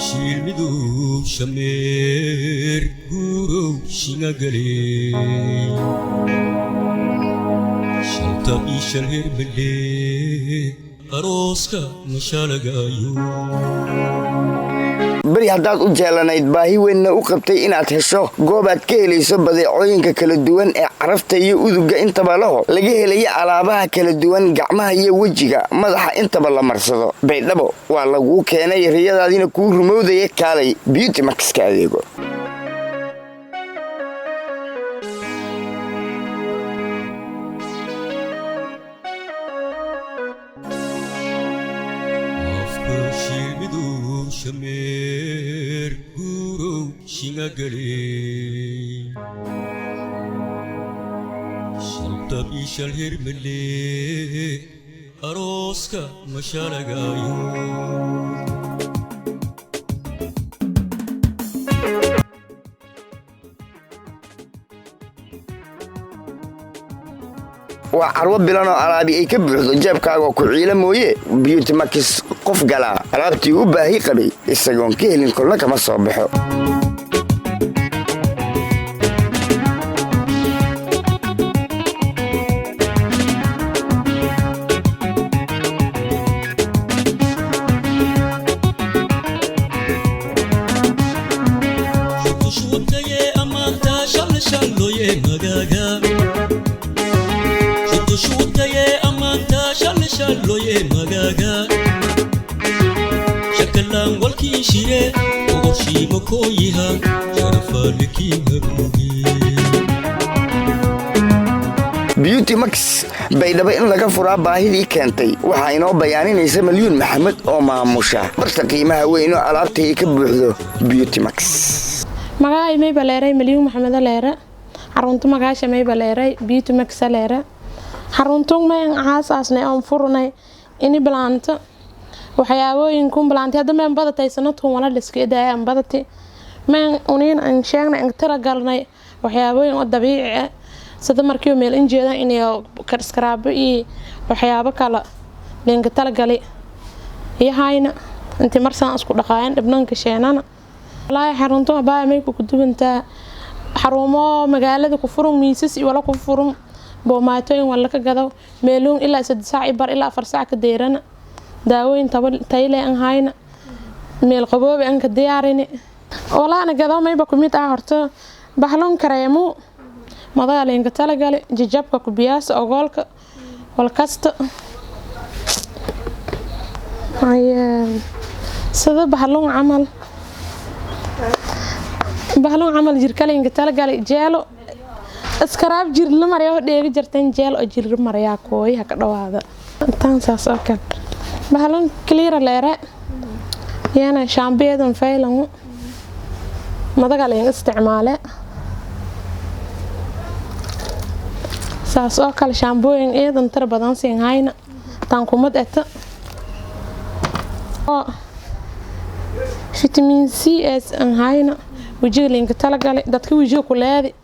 shilmidu shameer guru shinagale shanta ishal herbele aroska mashalagayo bari haddaad u jeelanayd baahi weynna u qabtay inaad hesho goob aad ka helayso badeecooyinka kala duwan ee carafta iyo uduga intaba laho laga helaya alaabaha kala duwan gacmaha iyo wejiga madaxa intaba la marsado baydhabo waa laguu keenay riyadaadina kuu rumowdaya kaalay beauty max ka adeego shameer guru shinagale shanta ishal herbele aroska mashalagayo waa carwo bilan oo alaabi ay ka buuxdo jeebkaaga ku ciila mooye beauty max qof gala alaabtii u baahi qabay isagoon ka helin kulna kama soo baxo loye magaga shakalan walki shire ogoshi makoyiha sharafalki habugi beauty max baydhabo in laga furaa baahidii keentay waxa inoo bayaaninaysa Malyuun Maxamed oo maamusha barta qiimaha weyn oo alaabta ay ka buuxdo beauty max magacay may baleeray Malyuun Maxamed leera xarunta magaasha may baleeray beauty max leera xaruntu ma aasaasnay oo furnay in bilaanta waxyaabooyin ku bilaantay hadda ma badatay sanadkan wala dhiskii badatay ma uniin aan sheegnay in tira galnay waxyaabooyin oo dabiici ah sida markii meel injeeda inay karskaraabo iyo waxyaabo kala leenga tala galay yahayna inta marsan isku dhaqaayeen dibnanka sheenana walaa xaruntu baa may ku duwantaa xarumo magaalada ku furan miisas iyo wala ku furan boomaatooyin wala ka gado meeluun ilaa 3 saac bar ilaa 4 saac ka deerana daawooyin tayle aan hayna meel qaboob aan ka diyaarini walaana gado mayba ku mid ah horta bahloon kareemo madaaleenka tala gal jajabka ku biyaas ogolka wal kasta sida bahloon camal jirkaleenka tala gal jeelo iskaraab jir la mariyo dheega jirtan jeel oo jir mariya kooy ka dhawaada tan saas oo kan bahlan clear leera yana shaambeedan faylan madaga leen isticmaale saas oo kale shaambooyin eedan tar badan siin hayna tan kumad eta oo vitamin C an hayna wajiga leenka tala gal dadka wajiga ku leeday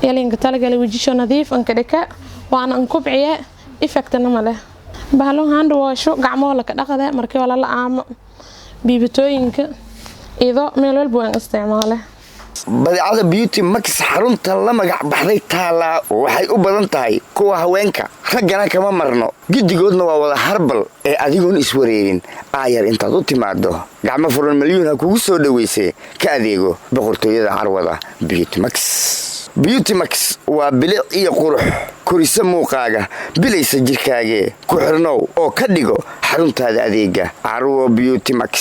يلين قتال قال وجهه نظيف أنك دكا وأنا أنكب عياء إفكتنا ماله بهلون هاند وشو قعمه لك دقة مركي ولا لا عام بيبتوينك إذا ميلول بوين استعماله badeecada beauty max xarunta la magac baxday taala waxay u badan tahay kuwa haweenka ragana kama marno gidigoodna waa wada harbal ee adigoon iswareerin aayar intaad u timaado gacmo furan Malyuun ha kugu soo dhaweysay ka adeego boqortooyada carwada beauty max waa bilic iyo qurux korisa muuqaaga bilaysa jirkaaga ku xirnow oo ka dhigo xaruntaada adeega carwo beauty max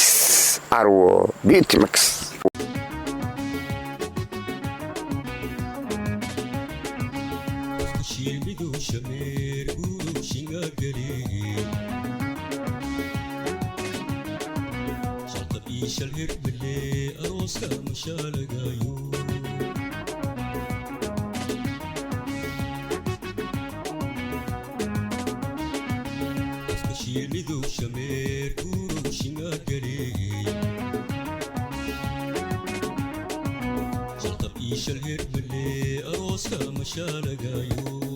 shilmidu shameer guru shinagale shanta ishal herbele aroska mashalagayo shilmidu shameer guru shinagale shanta ishal herbele aroska mashalagayo